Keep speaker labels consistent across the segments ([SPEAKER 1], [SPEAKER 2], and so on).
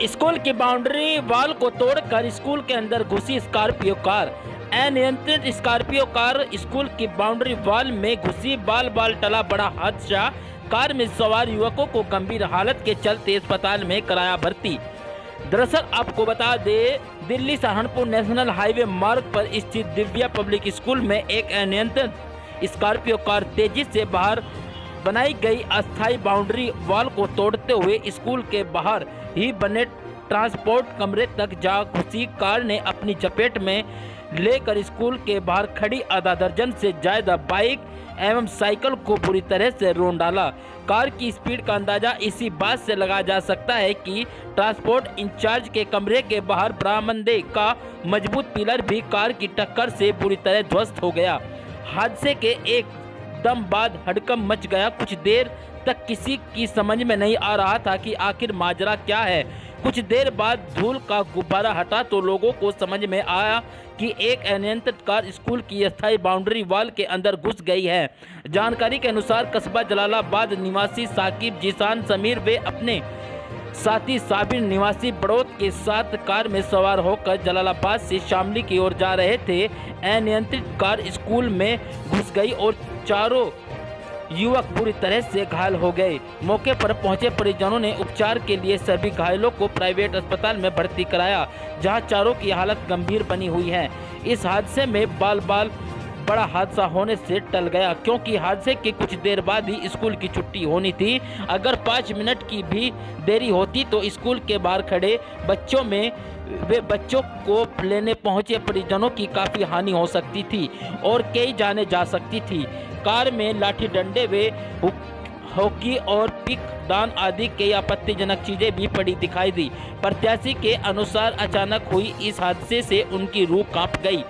[SPEAKER 1] School की boundary wall को तोड़कर स्कूल के अंदर घुसी स्कॉर्पियो कार। अनियंत्रित स्कॉर्पियो कार स्कूल की बाउंड्री वॉल में घुसी, बाल बाल टला बड़ा हादसा। कार में सवार युवकों को गंभीर हालत के चलते अस्पताल में कराया भर्ती। दरअसल आपको बता दें, दिल्ली सहारनपुर नेशनल हाईवे मार्ग पर स्थित दिव्या पब्लिक स्कूल में एक अनियंत्रित स्कॉर्पियो कार तेजी से बाहर बनाई गई अस्थायी बाउंड्री वॉल को तोड़ते हुए स्कूल के बाहर ही बने ट्रांसपोर्ट कमरे तक जा घुसी। कार ने अपनी चपेट में लेकर स्कूल के बाहर खड़ी आधा दर्जन से ज्यादा बाइक एवं साइकिल को बुरी तरह से रोन डाला। कार की स्पीड का अंदाजा इसी बात से लगाया जा सकता है कि ट्रांसपोर्ट इंचार्ज के कमरे के बाहर बरामदे का मजबूत पिलर भी कार की टक्कर से बुरी तरह ध्वस्त हो गया। हादसे के एक दम बाद हड़कंप मच गया। कुछ देर तक किसी की समझ में नहीं आ रहा था कि आखिर माजरा क्या है। कुछ देर बाद धूल का गुब्बारा हटा तो लोगों को समझ में आया कि एक अनियंत्रित कार स्कूल की अस्थायी बाउंड्री वॉल के अंदर घुस गई है। जानकारी के अनुसार कस्बा जलालाबाद निवासी साकिब, जीशान, समीर वे अपने साथी साबिर निवासी बड़ौत के साथ कार में सवार होकर जलालाबाद से शामली की ओर जा रहे थे। अनियंत्रित कार स्कूल में घुस गई और चारों युवक बुरी तरह से घायल हो गए। मौके पर पहुंचे परिजनों ने उपचार के लिए सभी घायलों को प्राइवेट अस्पताल में भर्ती कराया, जहां चारों की हालत गंभीर बनी हुई है। इस हादसे में बाल बड़ा हादसा होने से टल गया, क्योंकि हादसे के कुछ देर बाद ही स्कूल की छुट्टी होनी थी। अगर 5 मिनट की भी देरी होती तो स्कूल के बाहर खड़े बच्चों को लेने पहुंचे परिजनों की काफ़ी हानि हो सकती थी और कई जाने जा सकती थी। कार में लाठी डंडे व हॉकी और पिक दान आदि कई आपत्तिजनक चीजें भी पड़ी दिखाई दी। प्रत्याशी के अनुसार अचानक हुई इस हादसे से उनकी रूह कांप गई।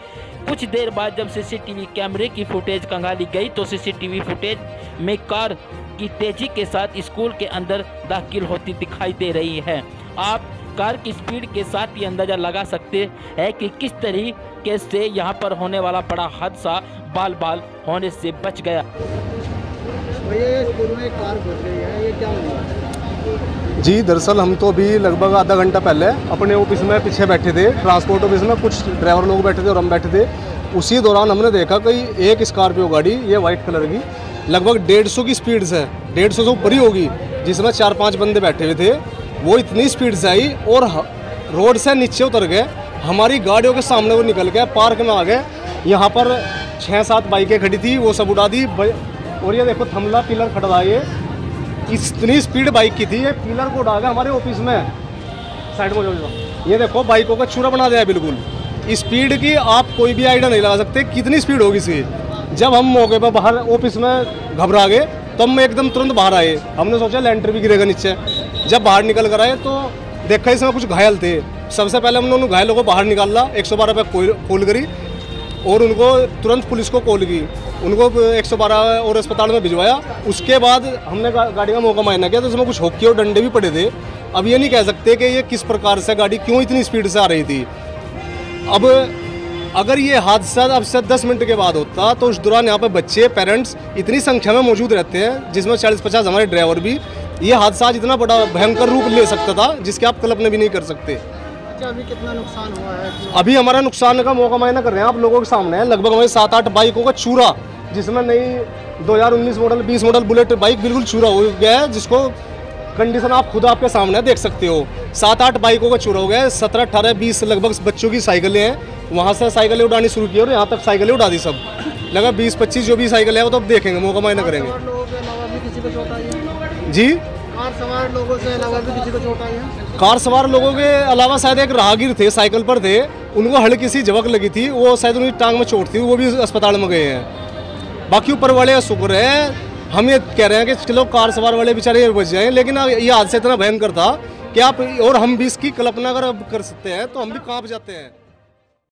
[SPEAKER 1] कुछ देर बाद जब सीसीटीवी कैमरे की फुटेज खंगाली गई तो सीसीटीवी फुटेज में कार की तेजी के साथ स्कूल के अंदर दाखिल होती दिखाई दे रही है। आप कार की स्पीड के साथ ही अंदाजा लगा सकते हैं कि किस तरीके से यहाँ पर होने वाला बड़ा हादसा बाल होने से बच गया।
[SPEAKER 2] भैया स्कूल में कार घुस गई है, ये क्या हुआ?
[SPEAKER 3] जी दरअसल हम तो अभी लगभग आधा घंटा पहले अपने ऑफिस में पीछे बैठे थे, ट्रांसपोर्ट ऑफिस में कुछ ड्राइवर लोग बैठे थे और हम बैठे थे। उसी दौरान हमने देखा कि एक स्कॉर्पियो गाड़ी, ये वाइट कलर की, लगभग 150 की स्पीड से 150 से ऊपर ही होगी, जिसमें 4-5 बंदे बैठे हुए थे। वो इतनी स्पीड से आई और रोड से नीचे उतर गए, हमारी गाड़ियों के सामने वो निकल गए, पार्क में आ गए। यहाँ पर 6-7 बाइकें खड़ी थी, वो सब उड़ा दी। और ये देखो थमला पिलर खड़ा था, ये इतनी स्पीड बाइक की थी, ये पिलर को उड़ा गया हमारे ऑफिस में। साइड में जो ये देखो बाइकों का चूरा बना दिया बिल्कुल। स्पीड की आप कोई भी आइडिया नहीं लगा सकते कितनी स्पीड होगी इसकी। जब हम मौके पर बाहर ऑफिस में घबरा गए तो हम एकदम तुरंत बाहर आए। हमने सोचा लेंटर भी गिरेगा नीचे। जब बाहर निकल कर आए तो देखा इसमें कुछ घायल थे। सबसे पहले हमने उन घायलों को बाहर निकाला, 112 पे कॉल करी और उनको तुरंत पुलिस को कॉल की, उनको 112 और अस्पताल में भिजवाया। उसके बाद हमने गाड़ी का मौका मुआयना किया तो उसमें कुछ हॉकी और डंडे भी पड़े थे। अब ये नहीं कह सकते कि ये किस प्रकार से गाड़ी क्यों इतनी स्पीड से आ रही थी। अब अगर ये हादसा अब से 10 मिनट के बाद होता तो उस दौरान यहाँ पे बच्चे, पेरेंट्स इतनी संख्या में मौजूद रहते हैं, जिसमें 40-50 हमारे ड्राइवर भी, ये हादसा आज इतना बड़ा भयंकर रूप ले सकता था जिसके आप कल्पना भी नहीं कर सकते।
[SPEAKER 2] अच्छा, अभी कितना नुकसान हुआ है?
[SPEAKER 3] अभी हमारा नुकसान का मौका मुआयना कर रहे हैं आप लोगों के सामने है। लगभग हमारे 7-8 बाइकों का चूरा, जिसमें नई 2019 मॉडल 20 मॉडल बुलेट बाइक बिल्कुल चूरा हो गया है, जिसको कंडीशन आप खुद आपके सामने देख सकते हो। 7-8 बाइकों का चूरा हो गया है। 17, 18, 20 लगभग बच्चों की साइकिलें हैं, वहाँ से साइकिलें उड़ानी शुरू की और यहाँ तक साइकिलें उड़ा दी सब। लगभग 20-25 जो भी साइकिल है वो तो अब देखेंगे, मौका मुआयना करेंगे। जी,
[SPEAKER 2] कार सवार लोगों से अलावा भी किसी को चोट आई है?
[SPEAKER 3] कार सवार लोगों के अलावा शायद एक राहगीर थे, साइकिल पर थे, उनको हल्की सी झपक लगी थी, वो शायद उनकी टांग में चोट थी, वो भी अस्पताल में गए हैं। बाकी ऊपर वाले शुक्र है, हम ये कह रहे हैं कि चलो कार सवार वाले बेचारे बच जाएं, लेकिन ये हादसा इतना भयंकर था कि आप और हम भी इसकी कल्पना अगर कर सकते हैं तो हम भी कांप जाते हैं।